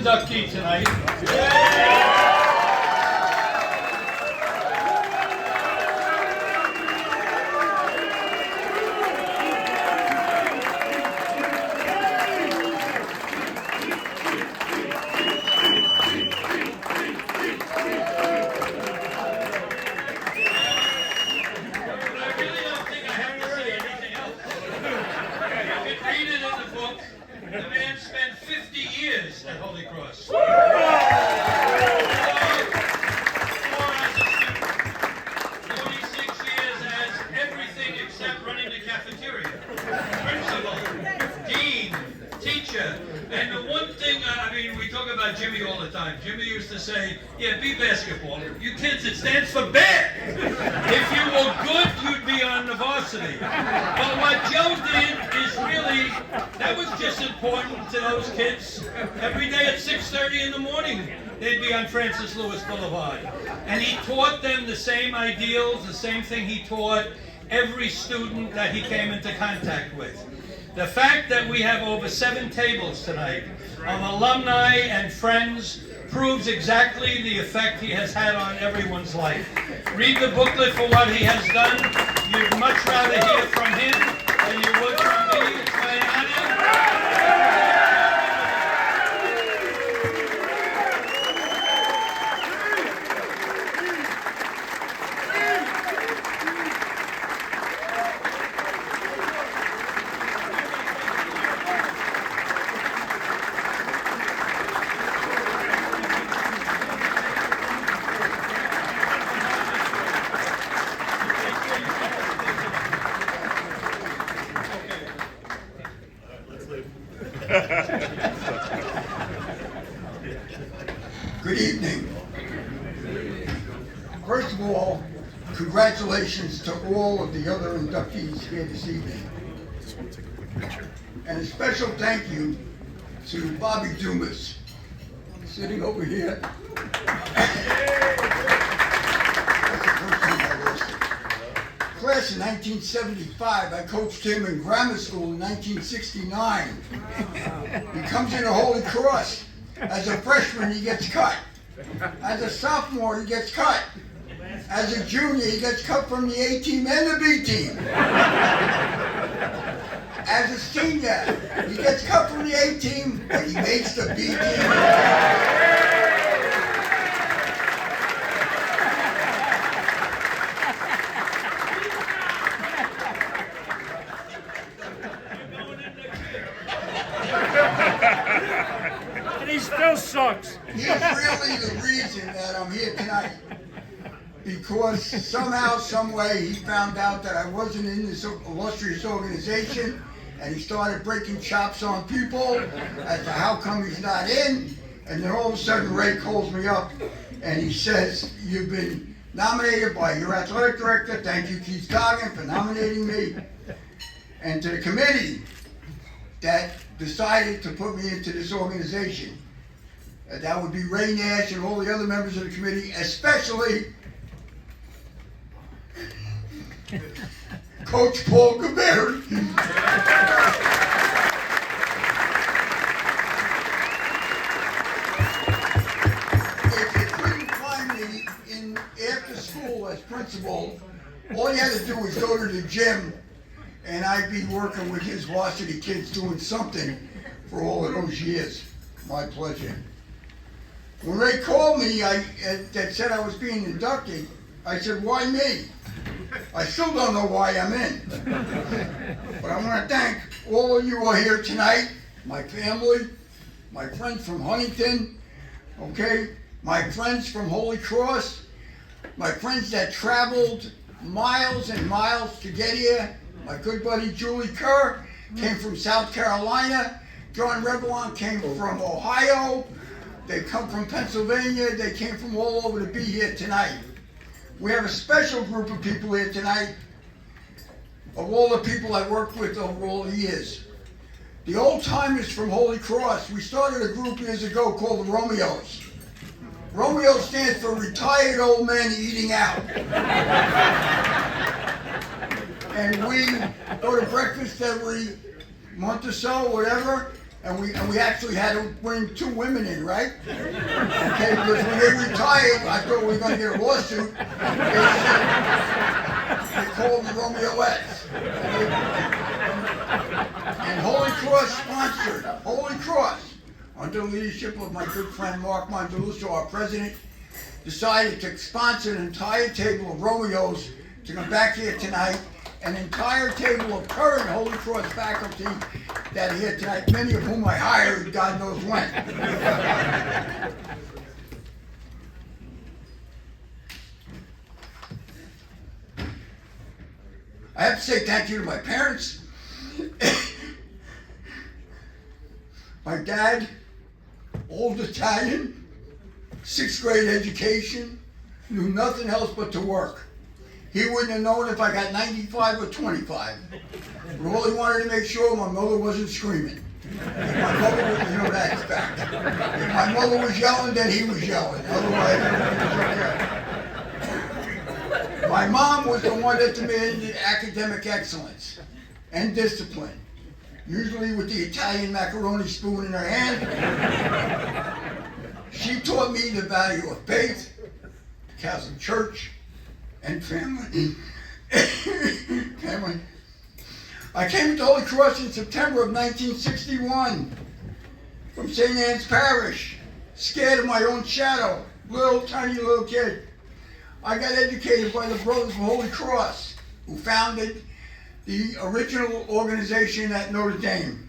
inductee tonight. The man spent 50 years at Holy Cross. 4 as a student, 46 years as everything except running the cafeteria. Principal, dean, teacher, and the one thing, we talk about Jimmy all the time. Jimmy used to say, yeah, be basketball. You kids, it stands for bad. If you were good, you'd be on the varsity. But what Joe did is really, that was just important to those kids. Every day at 6:30 in the morning, they'd be on Francis Lewis Boulevard. And he taught them the same ideals, the same thing he taught every student that he came into contact with. The fact that we have over 7 tables tonight of alumni and friends proves exactly the effect he has had on everyone's life. Read the booklet for what he has done. You'd much rather hear from him than you would from me. It's my honor. Good evening. First of all, congratulations to all of the other inductees here this evening. And a special thank you to Bobby Dumas, sitting over here. Class in 1975, I coached him in grammar school in 1969. He comes into Holy Cross. As a freshman, he gets cut. As a sophomore, he gets cut. As a junior, he gets cut from the A team and the B team. As a senior, he gets cut from the A team, but he makes the B team. He still sucks. He's really the reason that I'm here tonight. Because somehow, some way, he found out that I wasn't in this illustrious organization, and he started breaking chops on people as to how come he's not in. And then all of a sudden, Ray calls me up, and he says, "You've been nominated by your athletic director. Thank you, Keith Coggin, for nominating me." And to the committee that decided to put me into this organization. That would be Ray Nash and all the other members of the committee, especially Coach Paul Gabert. If you couldn't find me in after school as principal, all you had to do was go to the gym, and I'd be working with his varsity kids doing something for all of those years. My pleasure. When Ray called me that said I was being inducted, I said, "Why me?" I still don't know why I'm in. But I want to thank all of you who are here tonight, my family, my friends from Huntington, okay, my friends from Holy Cross, my friends that traveled miles and miles to get here. My good buddy Julie Kerr came from South Carolina. John Revelon came from Ohio. They come from Pennsylvania. They came from all over to be here tonight. We have a special group of people here tonight, of all the people I worked with over all the years. The old timers from Holy Cross, we started a group years ago called the Romeos. Romeo stands for Retired Old Men Eating Out. And we go to breakfast every month or so, whatever, and we actually had to bring 2 women in, right? Okay, because when they retired, I thought we were going to get a lawsuit. They called the Romeoettes. And Holy Cross sponsored, Holy Cross, under the leadership of my good friend Mark Monteluso, our president, decided to sponsor an entire table of Romeos to come back here tonight, an entire table of current Holy Cross faculty that are here tonight, many of whom I hired God knows when. I have to say thank you to my parents. My dad, old Italian, 6th grade education, knew nothing else but to work. He wouldn't have known if I got 95 or 25. But all he wanted to make sure my mother wasn't screaming. If my mother was, you know that's fact. If my mother was yelling, then he was yelling. Otherwise, it was okay. My mom was the one that demanded academic excellence and discipline, usually with the Italian macaroni spoon in her hand. She taught me the value of faith, the Catholic Church, and family. Family. I came to Holy Cross in September of 1961 from St. Anne's Parish, scared of my own shadow, tiny little kid. I got educated by the Brothers of Holy Cross, who founded the original organization at Notre Dame.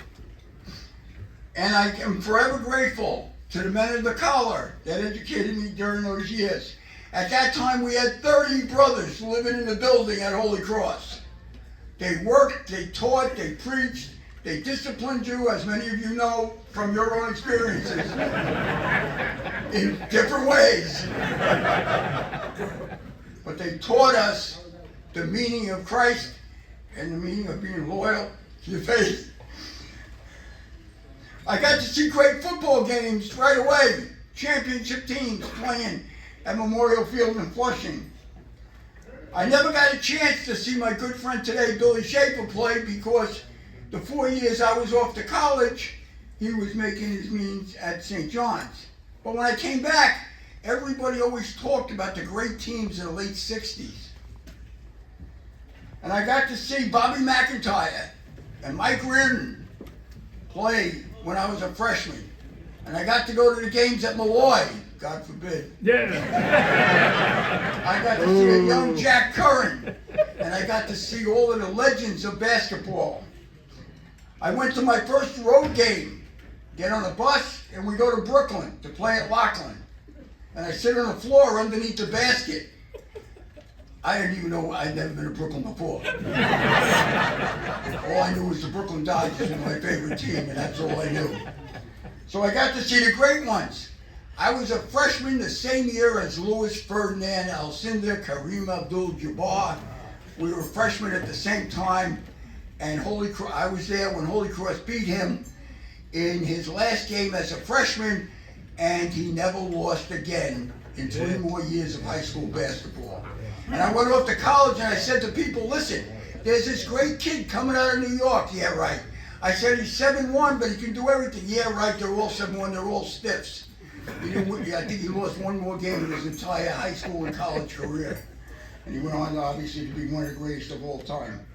And I am forever grateful to the men of the collar that educated me during those years. At that time, we had 30 brothers living in the building at Holy Cross. They worked, they taught, they preached, they disciplined you, as many of you know from your own experiences, in different ways. But they taught us the meaning of Christ and the meaning of being loyal to your faith. I got to see great football games right away, championship teams playing at Memorial Field in Flushing. I never got a chance to see my good friend today, Billy Schaefer, play because the 4 years I was off to college, he was making his means at St. John's. But when I came back, everybody always talked about the great teams in the late 60s. And I got to see Bobby McIntyre and Mike Reardon play when I was a freshman. And I got to go to the games at Malloy, God forbid. Yeah. I got to see a young Jack Curran, and I got to see all of the legends of basketball. I went to my first road game, get on a bus, and we go to Brooklyn to play at Lockland. And I sit on the floor underneath the basket. I didn't even know I'd never been to Brooklyn before. All I knew was the Brooklyn Dodgers were my favorite team, and that's all I knew. So I got to see the great ones. I was a freshman the same year as Louis Ferdinand, Alcindor, Kareem Abdul-Jabbar. We were freshmen at the same time, and I was there when Holy Cross beat him in his last game as a freshman, and he never lost again in 3 more years of high school basketball. And I went off to college and I said to people, listen, there's this great kid coming out of New York. Yeah, right. I said, he's 7'1", but he can do everything. Yeah, right, they're all 7'1", they're all stiffs. I think he lost 1 more game in his entire high school and college career. And he went on, obviously, to be one of the greatest of all time.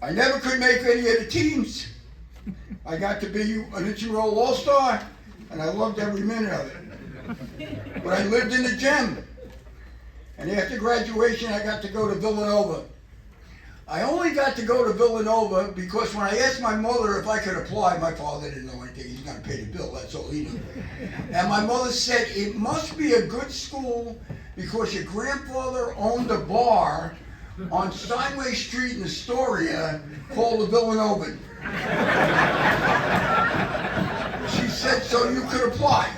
I never could make any of the teams. I got to be an intramural all-star, and I loved every minute of it. But I lived in the gym. And after graduation, I got to go to Villanova. I only got to go to Villanova because when I asked my mother if I could apply, my father didn't know anything. He's going to pay the bill, that's all he knew. And my mother said, it must be a good school because your grandfather owned a bar on Steinway Street in Astoria called the Villanovan. She said, so you could apply.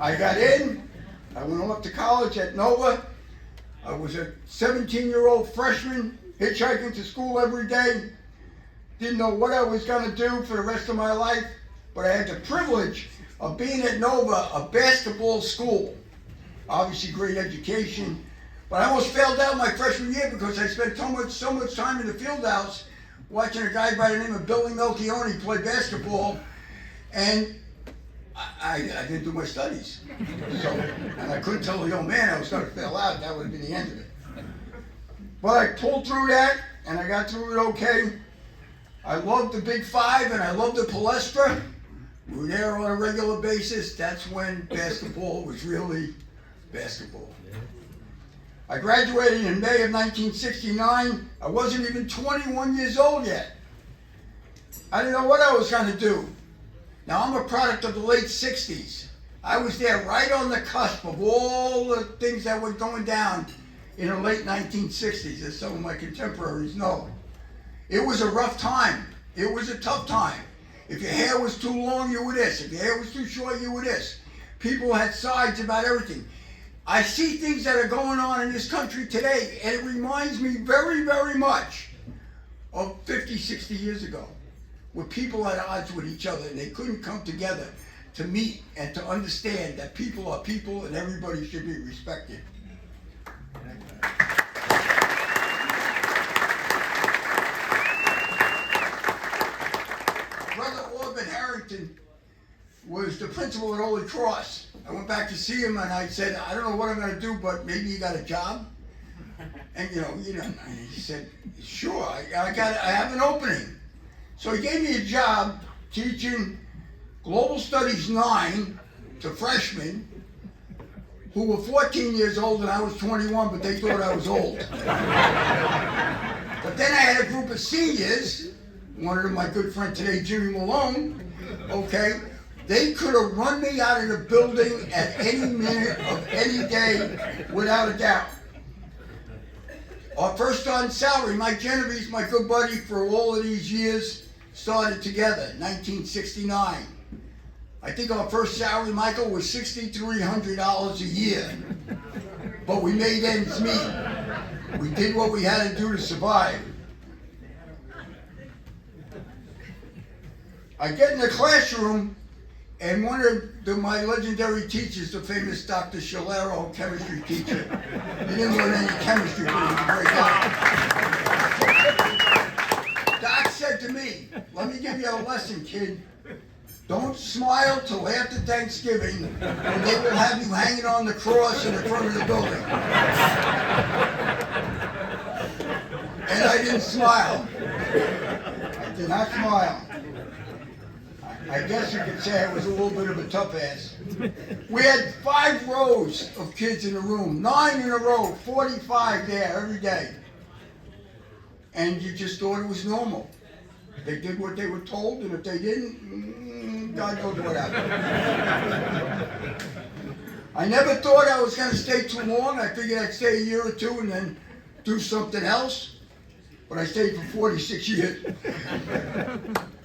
I got in. I went off to college at Nova. I was a 17-year-old freshman, hitchhiking to school every day. Didn't know what I was going to do for the rest of my life, but I had the privilege of being at Nova, a basketball school. Obviously great education, But I almost failed out my freshman year because I spent so much time in the field house watching a guy by the name of Billy Melchione play basketball, and I didn't do my studies. So, and I couldn't tell the young man I was going to fail out. That would have been the end of it. But I pulled through that, and I got through it okay. I loved the Big Five, and I loved the Palestra. We were there on a regular basis. That's when basketball was really basketball. I graduated in May of 1969. I wasn't even 21 years old yet. I didn't know what I was going to do. Now, I'm a product of the late 60s. I was there right on the cusp of all the things that were going down in the late 1960s, as some of my contemporaries know. It was a rough time. It was a tough time. If your hair was too long, you were this. If your hair was too short, you were this. People had sides about everything. I see things that are going on in this country today, and it reminds me very, very much of 50, 60 years ago, where people had odds with each other, and they couldn't come together to meet and to understand that people are people and everybody should be respected. Brother Orban Harrington was the principal at Holy Cross. I went back to see him and I said, I don't know what I'm going to do, but maybe you got a job? And and he said, sure, I have an opening. So he gave me a job teaching Global Studies 9 to freshmen who were 14 years old and I was 21, but they thought I was old. But then I had a group of seniors, one of them my good friend today, Jimmy Malone, okay? They could have run me out of the building at any minute of any day, without a doubt. Our first on salary, Mike Genovese, my good buddy for all of these years, started together, 1969. I think our first salary, Michael, was $6,300 a year. But we made ends meet. We did what we had to do to survive. I get in the classroom, and one of my legendary teachers, the famous Dr. Shalero, chemistry teacher, he didn't learn any chemistry, but he was a great guy. Doc said to me, let me give you a lesson, kid. Don't smile till after Thanksgiving, or they will have you hanging on the cross in the front of the building. And I didn't smile. I did not smile. I guess you could say I was a little bit of a tough ass. We had 5 rows of kids in the room, 9 in a row, 45 there every day. And you just thought it was normal. They did what they were told, and if they didn't, God knows what happened. I never thought I was going to stay too long. I figured I'd stay a year or two and then do something else. But I stayed for 46 years.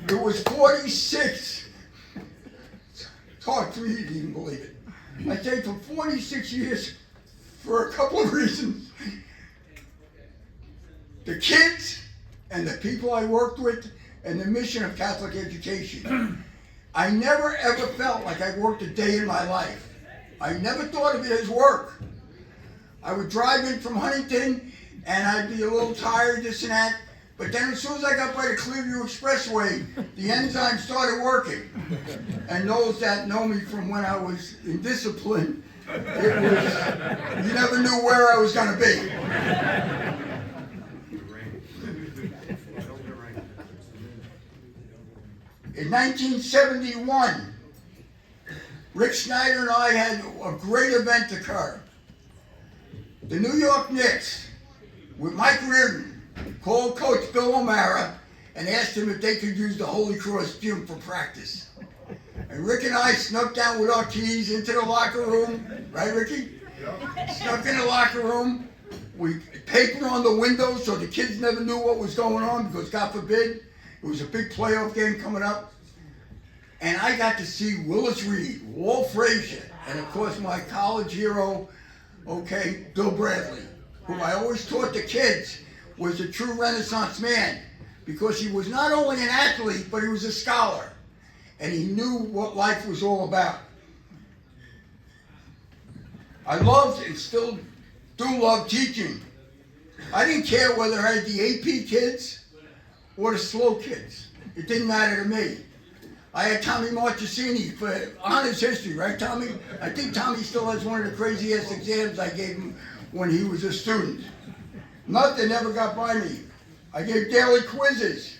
It was 46. It's hard for me to even believe it. I stayed for 46 years for a couple of reasons. The kids and the people I worked with and the mission of Catholic education. I never ever felt like I worked a day in my life. I never thought of it as work. I would drive in from Huntington and I'd be a little tired, this and that. But then as soon as I got by the Clearview Expressway, the enzyme started working. And those that know me from when I was in discipline, it was, you never knew where I was going to be. In 1971, Rick Snyder and I had a great event occur. The New York Knicks, with Mike Reardon, called Coach Bill O'Mara and asked him if they could use the Holy Cross gym for practice. And Rick and I snuck down with our keys into the locker room, right, Ricky? Snuck in the locker room. We paper on the windows so the kids never knew what was going on because, God forbid, it was a big playoff game coming up. And I got to see Willis Reed, Walt Frazier, and of course my college hero, okay, Bill Bradley, who I always taught the kids was a true Renaissance man because he was not only an athlete, but he was a scholar. And he knew what life was all about. I loved and still do love teaching. I didn't care whether I had the AP kids or the slow kids. It didn't matter to me. I had Tommy Marchesini for honors history, right, Tommy? I think Tommy still has one of the craziest exams I gave him when he was a student. Nothing ever got by me. I gave daily quizzes.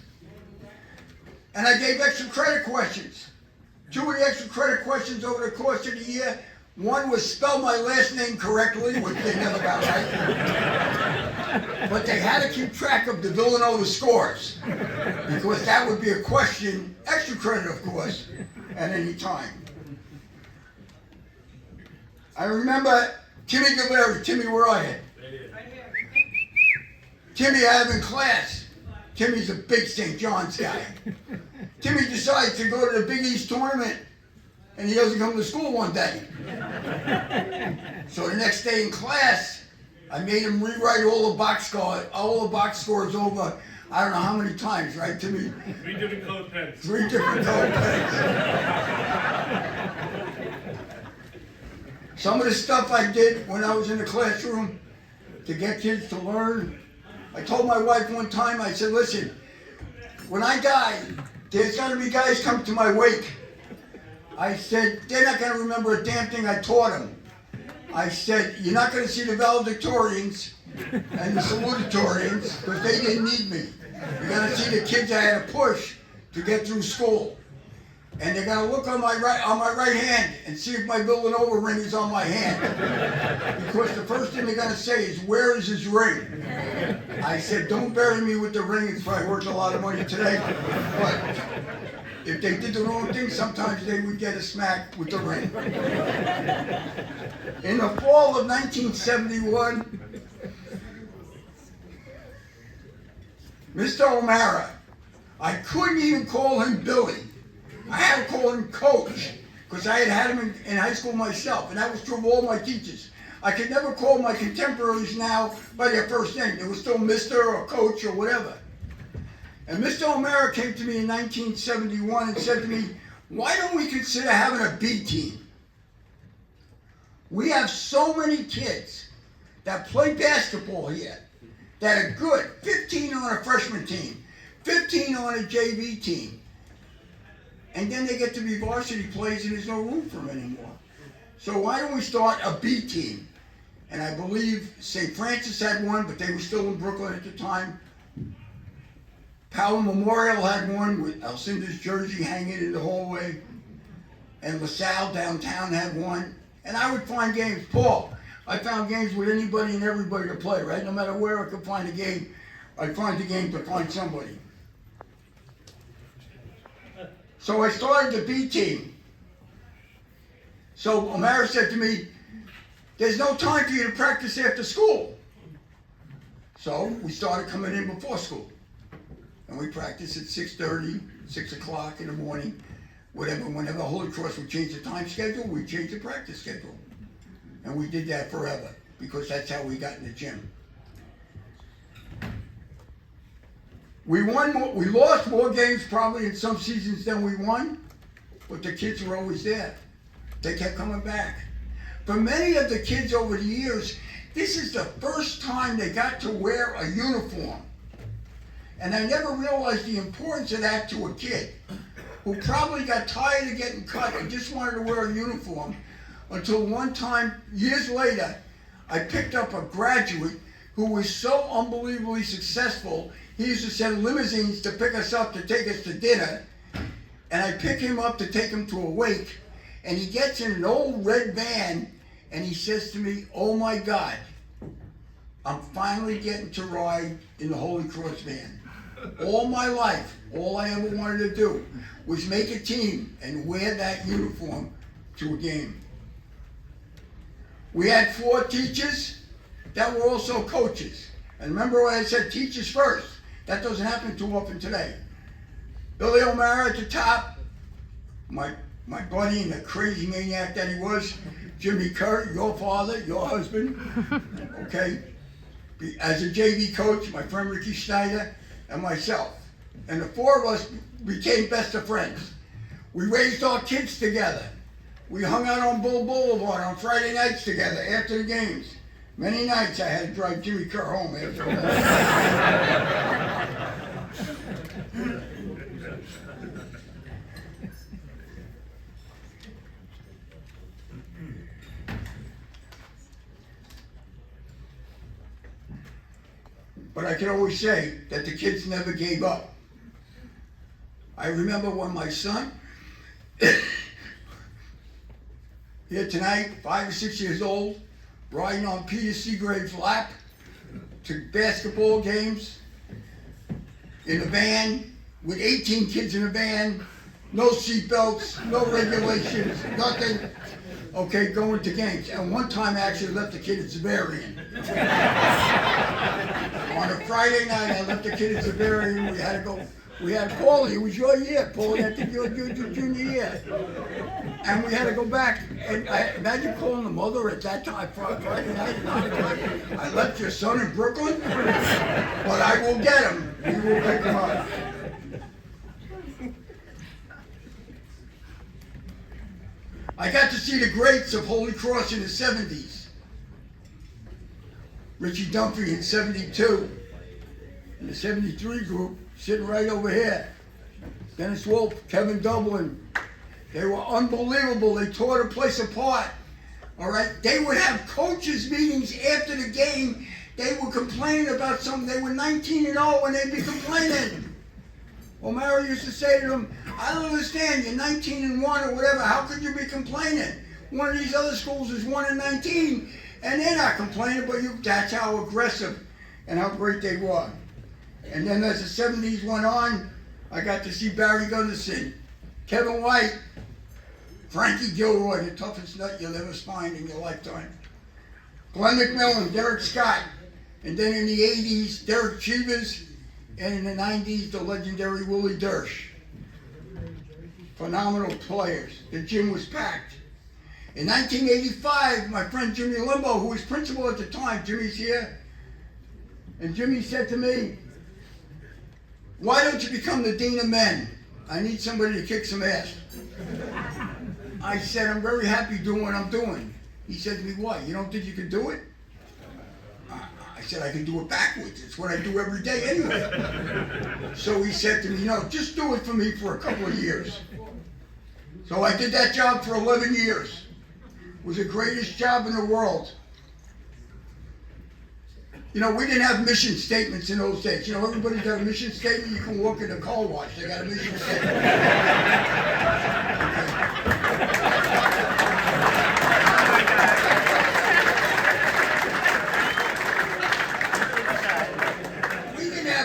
And I gave extra credit questions. 2 of the extra credit questions over the course of the year, one was spell my last name correctly, which they never got right. But they had to keep track of the Villanova scores, because that would be a question, extra credit of course, at any time. I remember Timmy Gavari. Timmy, where are you? Timmy, I have in class. Timmy's a big St. John's guy. Timmy decides to go to the Big East tournament, and he doesn't come to school one day. So the next day in class, I made him rewrite all the box scores over, I don't know how many times, right, Timmy? 3 different colored pens. 3 different colored pens. Some of the stuff I did when I was in the classroom to get kids to learn, I told my wife one time, I said, listen, when I die, there's got to be guys come to my wake. I said, they're not going to remember a damn thing I taught them. I said, you're not going to see the valedictorians and the salutatorians because they didn't need me. You're going to see the kids I had to push to get through school. And they're going to look on my right hand and see if my Villanova ring is on my hand. Because the first thing they're going to say is, where is his ring? I said, don't bury me with the ring. It's probably worth a lot of money today. But if they did the wrong thing, sometimes they would get a smack with the ring. In the fall of 1971, Mr. O'Mara, I couldn't even call him Billy. I had to call him Coach, because I had him in high school myself, and that was true of all my teachers. I could never call my contemporaries now by their first name. They were still Mr. or Coach or whatever. And Mr. O'Mara came to me in 1971 and said to me, why don't we consider having a B team? We have so many kids that play basketball here that are good. 15 on a freshman team, 15 on a JV team. And then they get to be varsity players and there's no room for them anymore. So why don't we start a B team? And I believe St. Francis had one, but they were still in Brooklyn at the time. Powell Memorial had one with Alcinda's jersey hanging in the hallway. And LaSalle downtown had one. And I would find games. Paul, I found games with anybody and everybody to play, right? No matter where I could find a game, I'd find the game to find somebody. So I started the B team. So O'Mara said to me, there's no time for you to practice after school. So we started coming in before school. And we practiced at 6:30, 6 o'clock in the morning, whenever Holy Cross would change the time schedule, we'd change the practice schedule. And we did that forever, because that's how we got in the gym. We lost more games probably in some seasons than we won, but the kids were always there. They kept coming back. For many of the kids over the years, this is the first time they got to wear a uniform. And I never realized the importance of that to a kid who probably got tired of getting cut and just wanted to wear a uniform, until one time, years later, I picked up a graduate who was so unbelievably successful. He used to send limousines to pick us up to take us to dinner, and I pick him up to take him to a wake, and he gets in an old red van, and he says to me, oh my God, I'm finally getting to ride in the Holy Cross van. All my life, all I ever wanted to do was make a team and wear that uniform to a game. We had 4 teachers that were also coaches. And remember when I said teachers first? That doesn't happen too often today. Billy O'Mara at the top, my buddy and the crazy maniac that he was, Jimmy Kerr, your father, your husband, okay? As a JV coach, my friend Ricky Schneider, and myself. And the 4 of us became best of friends. We raised our kids together. We hung out on Bull Boulevard on Friday nights together after the games. Many nights I had to drive Jimmy Kerr home after a while. But I can always say that the kids never gave up. I remember when my son, here tonight, 5 or 6 years old, riding on Peter Seagrave's lap to basketball games in a van with 18 kids in a van, no seatbelts, no regulations, nothing. Okay, going to games. And one time I actually left the kid at Zavarian. On a Friday night, I left the kid at Zavarian. We had to go. We had Paulie. It was your year, Paulie. I think your junior year. And we had to go back. And I imagine calling the mother at that time, Friday night, 9 o'clock. I left your son in Brooklyn, but I will get him. We will pick him up. I got to see the greats of Holy Cross in the 70s. Richie Dunphy in 72. In the 73 group, sitting right over here. Dennis Wolf, Kevin Dublin. They were unbelievable. They tore the place apart. All right? They would have coaches meetings after the game. They were complaining about something. They were 19-0 and they'd be complaining. O'Mara used to say to them, I don't understand, you're 19-1 or whatever, how could you be complaining? One of these other schools is 1-19, and they're not complaining, but that's how aggressive and how great they were. And then as the 70s went on, I got to see Barry Gunderson, Kevin White, Frankie Gilroy, the toughest nut you'll ever find in your lifetime, Glenn McMillan, Derek Scott, and then in the 80s, Derek Cheevers, and in the 90s, the legendary Willie Dersh. Phenomenal players. The gym was packed. In 1985, my friend Jimmy Limbo, who was principal at the time, Jimmy's here, and Jimmy said to me, why don't you become the dean of men? I need somebody to kick some ass. I said, I'm very happy doing what I'm doing. He said to me, what, you don't think you can do it? I said, I can do it backwards. It's what I do every day anyway. So he said to me, just do it for me for a couple of years. So I did that job for 11 years. It was the greatest job in the world. We didn't have mission statements in those days. Everybody's got a mission statement. You can walk in a car wash. They got a mission statement.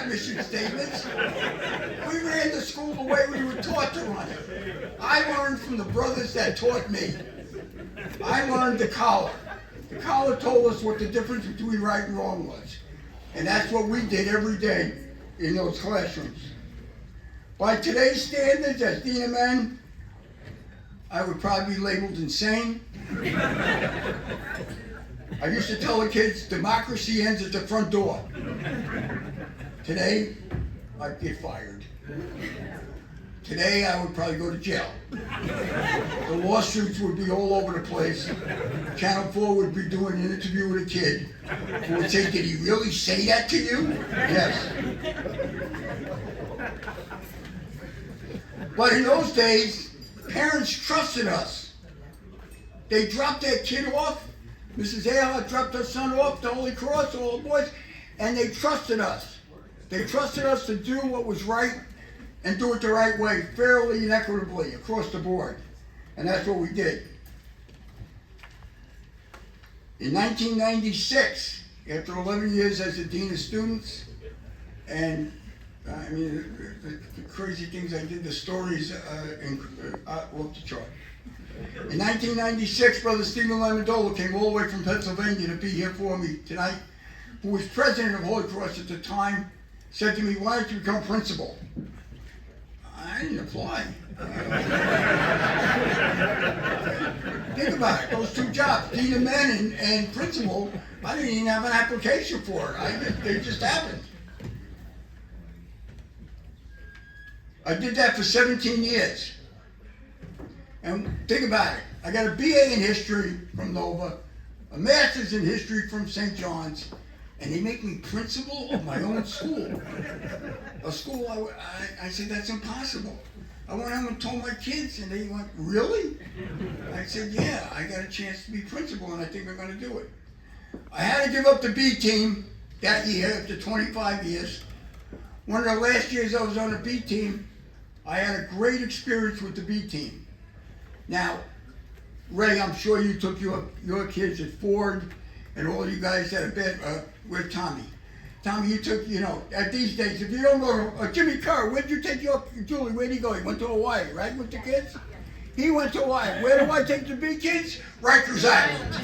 Mission statements. We ran the school the way we were taught to run it. I learned from the brothers that taught me. I learned the collar. The collar told us what the difference between right and wrong was. And that's what we did every day in those classrooms. By today's standards, as dean of men, I would probably be labeled insane. I used to tell the kids, democracy ends at the front door. Today, I'd get fired. Today, I would probably go to jail. The lawsuits would be all over the place. Channel 4 would be doing an interview with a kid who would say, did he really say that to you? Yes. But in those days, parents trusted us. They dropped their kid off. Mrs. Ayala dropped her son off to Holy Cross, all the boys, and they trusted us. They trusted us to do what was right and do it the right way, fairly and equitably across the board. And that's what we did. In 1996, after 11 years as the Dean of Students, and the crazy things I did, the stories off the chart. In 1996, Brother Stephen Lamondola came all the way from Pennsylvania to be here for me tonight, who was president of Holy Cross at the time, said to me, why don't you become principal? I didn't apply. Think about it, those two jobs, dean of men and principal, I didn't even have an application for it. They just happened. I did that for 17 years. And think about it, I got a BA in history from Nova, a master's in history from St. John's, and they make me principal of my own school. A school, I said, that's impossible. I went home and told my kids, and they went, really? I said, yeah, I got a chance to be principal, and I think I'm going to do it. I had to give up the B team that year after 25 years. One of the last years I was on the B team, I had a great experience with the B team. Now, Ray, I'm sure you took your kids at Ford, and all you guys had a bed with Tommy. Tommy, you took, at these days, if you don't go to Jimmy Carr, where'd you take your Julie? Where'd he go? He went to Hawaii, right, with the kids? He went to Hawaii. Where do I take the big kids? Rikers Island.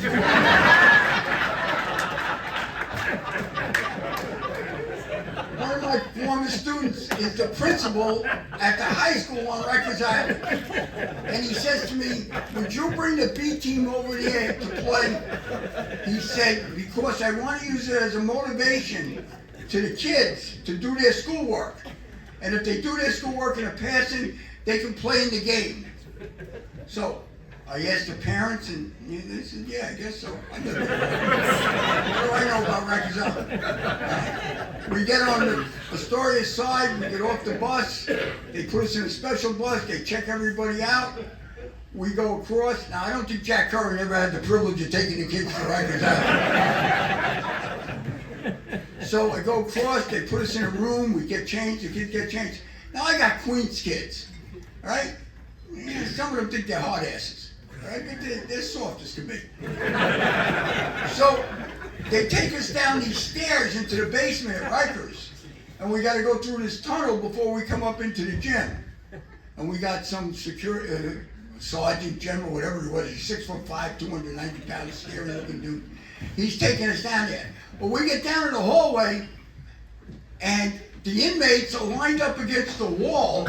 One of my former students is the principal at the high school on Rikers Island. And he says to me, would you bring the B team over there to play? He said, because I want to use it as a motivation to the kids to do their schoolwork. And if they do their schoolwork in a passing, they can play in the game. So I asked the parents, and they said, yeah, I guess so. What do I know about Rikers Island? We get on the Astoria side, we get off the bus, they put us in a special bus, they check everybody out, we go across. Now, I don't think Jack Curry ever had the privilege of taking the kids to Rikers Island. So I go across, they put us in a room, we get changed, the kids get changed. Now, I got Queens kids, all right? Yeah, some of them think they're hard asses, all right? But they're soft as can be. So they take us down these stairs into the basement at Rikers, and we got to go through this tunnel before we come up into the gym. And we got some security, sergeant, general, whatever he was, he's 6'5", 290 pounds, scary looking dude. He's taking us down there. But we get down in the hallway, and the inmates are lined up against the wall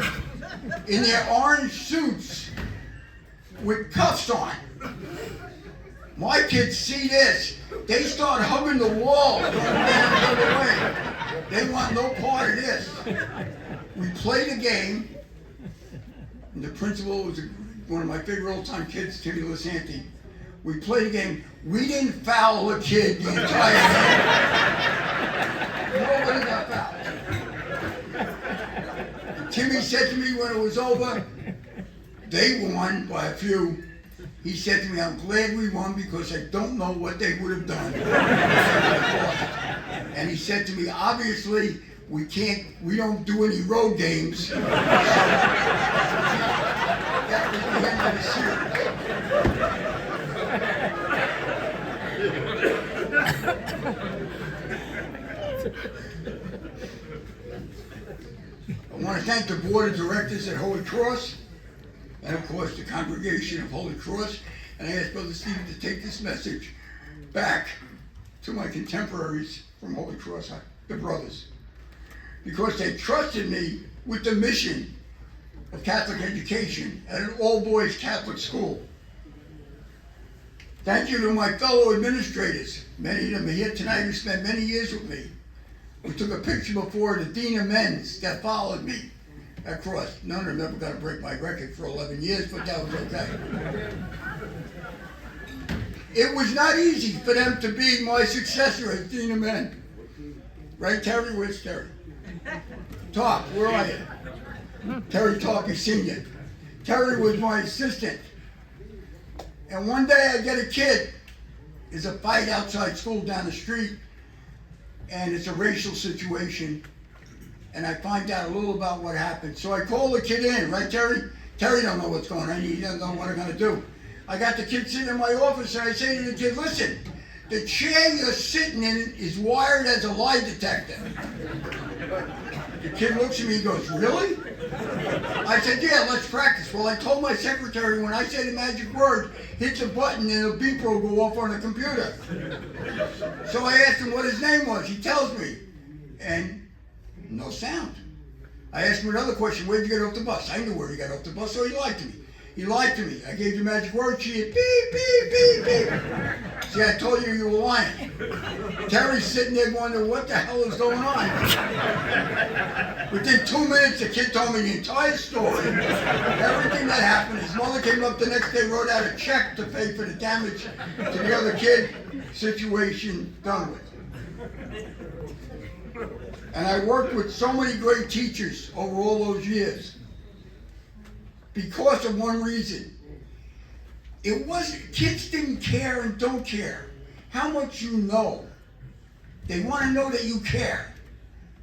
in their orange suits with cuffs on. My kids see this. They start hugging the wall, going down the other way. They want no part of this. We played a game, and the principal was one of my favorite old-time kids, Timmy Lisanti. We played a game. We didn't foul a kid the entire game. Nobody got fouled. And Timmy said to me when it was over, they won by a few. He said to me, I'm glad we won because I don't know what they would have done. And he said to me, obviously, we don't do any road games. So, that was the end of the series. I want to thank the board of directors at Holy Cross, and of course the congregation of Holy Cross, and I ask Brother Stephen to take this message back to my contemporaries from Holy Cross, the brothers, because they trusted me with the mission of Catholic education at an all-boys Catholic school. Thank you to my fellow administrators, many of them are here tonight who spent many years with me. We took a picture before the Dean of Men's that followed me across. None of them ever got to break my record for 11 years, but that was okay. It was not easy for them to be my successor as Dean of Men. Right, Terry? Where's Terry? Talk, where are you? Terry Talk is senior. Terry was my assistant. And one day I get a kid. There's a fight outside school down the street, and it's a racial situation. And I find out a little about what happened. So I call the kid in, right, Terry? Terry don't know what's going on. He doesn't know what I'm going to do. I got the kid sitting in my office, and I say to the kid, listen, the chair you're sitting in is wired as a lie detector. The kid looks at me and goes, really? I said, yeah, let's practice. Well, I told my secretary when I say the magic word, hits a button and a beep will go off on the computer. So I asked him what his name was. He tells me. And no sound. I asked him another question, where'd you get off the bus? I knew where he got off the bus, so he lied to me. He lied to me. I gave the magic word. She had beep, beep, beep, beep. See, I told you you were lying. Terry's sitting there wondering what the hell is going on. Within 2 minutes, the kid told me the entire story, everything that happened. His mother came up the next day, wrote out a check to pay for the damage to the other kid. Situation done with. And I worked with so many great teachers over all those years because of one reason. It wasn't, kids didn't care and don't care how much you know. They want to know that you care.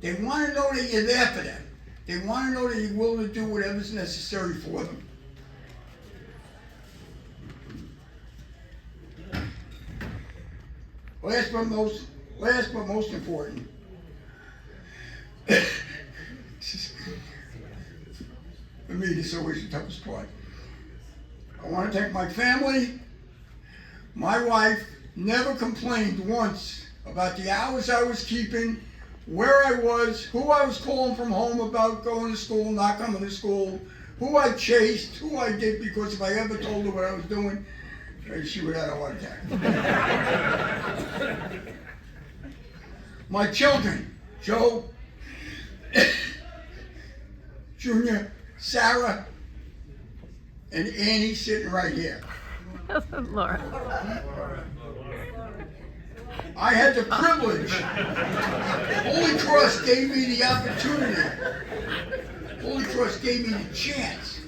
They want to know that you're there for them. They want to know that you're willing to do whatever's necessary for them. Last but most important, for me, this is always the toughest part. I want to thank my family. My wife never complained once about the hours I was keeping, where I was, who I was calling from home about going to school, not coming to school, who I chased, who I did, because if I ever told her what I was doing, she would have had a heart attack. My children, Joe, Junior, Sarah, and Annie sitting right here. Laura. I had the privilege. Holy Cross gave me the opportunity. Holy Cross gave me the chance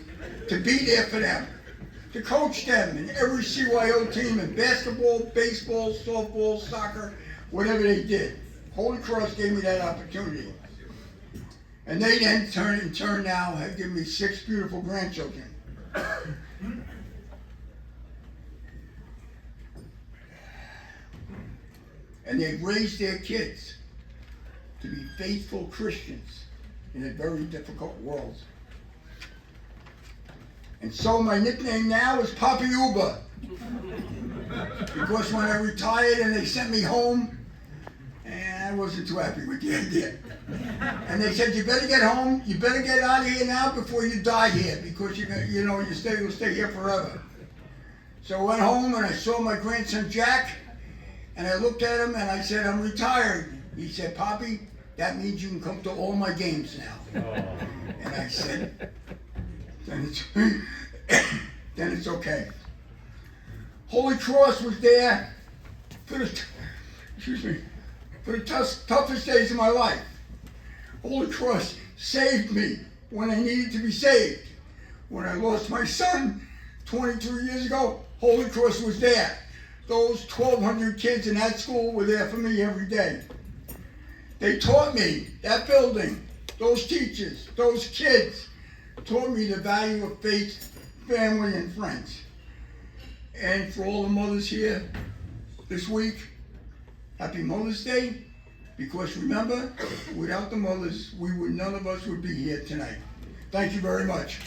to be there for them, to coach them in every CYO team in basketball, baseball, softball, soccer, whatever they did. Holy Cross gave me that opportunity. And they then in turn now have given me 6 beautiful grandchildren. And they've raised their kids to be faithful Christians in a very difficult world. And so my nickname now is Papa Uba. Because when I retired and they sent me home, and I wasn't too happy with the idea. And they said, you better get home, you better get out of here now before you die here, because you'll stay here forever. So I went home and I saw my grandson Jack, and I looked at him and I said, I'm retired. He said, Poppy, that means you can come to all my games now. And I said, then it's okay. Holy Cross was there for the toughest days of my life. Holy Cross saved me when I needed to be saved. When I lost my son 23 years ago, Holy Cross was there. Those 1,200 kids in that school were there for me every day. They taught me, that building, those teachers, those kids, taught me the value of faith, family, and friends. And for all the mothers here this week, happy Mother's Day, because remember, without the mothers, none of us would be here tonight. Thank you very much.